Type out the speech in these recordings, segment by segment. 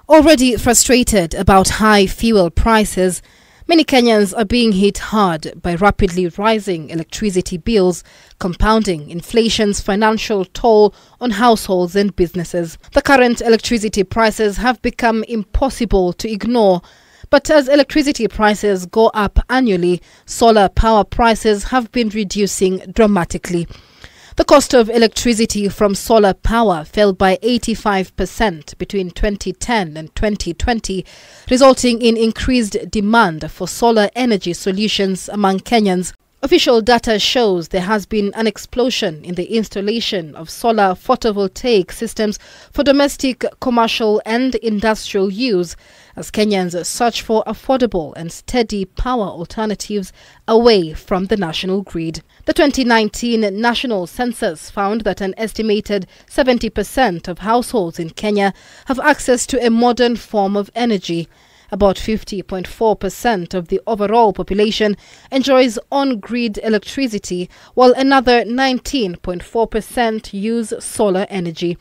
Already frustrated about high fuel prices, many Kenyans are being hit hard by rapidly rising electricity bills, compounding inflation's financial toll on households and businesses. The current electricity prices have become impossible to ignore, but as electricity prices go up annually, solar power prices have been reducing dramatically. The cost of electricity from solar power fell by 85% between 2010 and 2020, resulting in increased demand for solar energy solutions among Kenyans. Official data shows there has been an explosion in the installation of solar photovoltaic systems for domestic, commercial and industrial use as Kenyans search for affordable and steady power alternatives away from the national grid. The 2019 national census found that an estimated 70% of households in Kenya have access to a modern form of energy. About 50.4% of the overall population enjoys on-grid electricity, while another 19.4% use solar energy.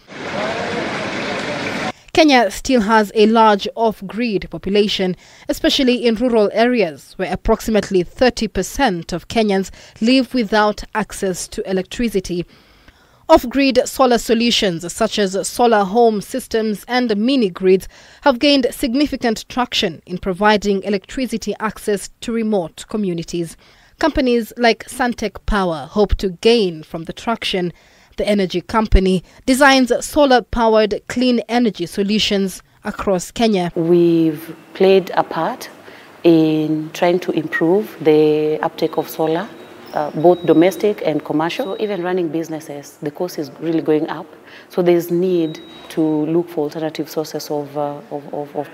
Kenya still has a large off-grid population, especially in rural areas where approximately 30% of Kenyans live without access to electricity. Off-grid solar solutions such as solar home systems and mini-grids have gained significant traction in providing electricity access to remote communities. Companies like Suntech Power hope to gain from the traction. The energy company designs solar-powered clean energy solutions across Kenya. We've played a part in trying to improve the uptake of solar, both domestic and commercial. So even running businesses, the cost is really going up. So there's need to look for alternative sources of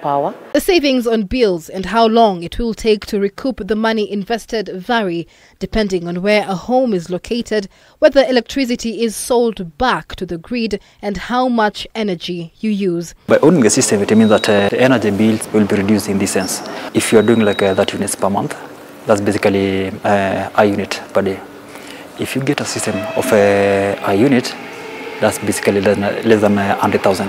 power. The savings on bills and how long it will take to recoup the money invested vary depending on where a home is located, whether electricity is sold back to the grid and how much energy you use. By owning the system, it means that the energy bills will be reduced in this sense. If you are doing like 30 units per month, that's basically a unit per day. If you get a system of a unit, that's basically less than 100,000.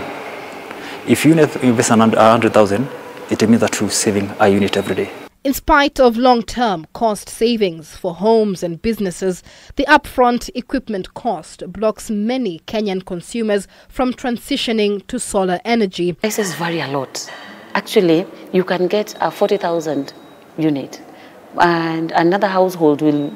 If you invest 100,000, it means that you're saving a unit every day. In spite of long-term cost savings for homes and businesses, the upfront equipment cost blocks many Kenyan consumers from transitioning to solar energy. Prices vary a lot. Actually, you can get a 40,000 unit, and another household will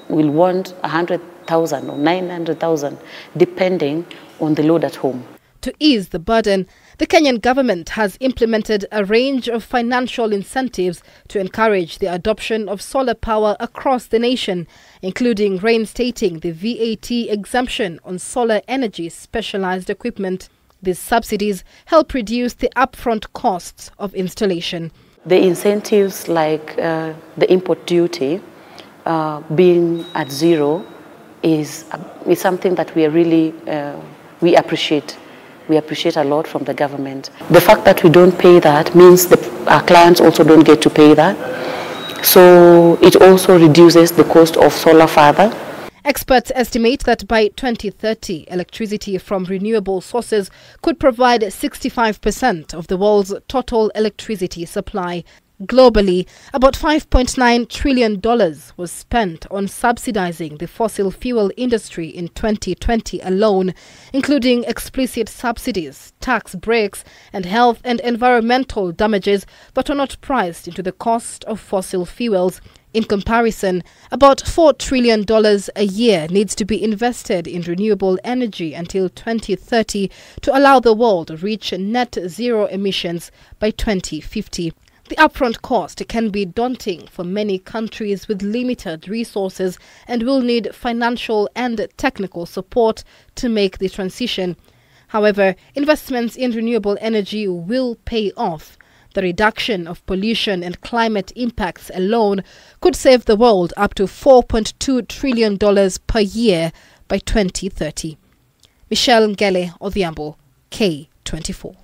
want 100,000 or 900,000, depending on the load at home. To ease the burden, the Kenyan government has implemented a range of financial incentives to encourage the adoption of solar power across the nation, including reinstating the VAT exemption on solar energy specialized equipment. These subsidies help reduce the upfront costs of installation. The incentives like the import duty being at zero is something that we are really we appreciate. We appreciate a lot from the government. The fact that we don't pay that means our clients also don't get to pay that. So it also reduces the cost of solar further. Experts estimate that by 2030, electricity from renewable sources could provide 65% of the world's total electricity supply. Globally, about $5.9 trillion was spent on subsidizing the fossil fuel industry in 2020 alone, including explicit subsidies, tax breaks, and health and environmental damages that are not priced into the cost of fossil fuels. In comparison, about $4 trillion a year needs to be invested in renewable energy until 2030 to allow the world to reach net zero emissions by 2050. The upfront cost can be daunting for many countries with limited resources and will need financial and technical support to make the transition. However, investments in renewable energy will pay off. The reduction of pollution and climate impacts alone could save the world up to $4.2 trillion per year by 2030. Michelle Ngele Odhiambo, K24.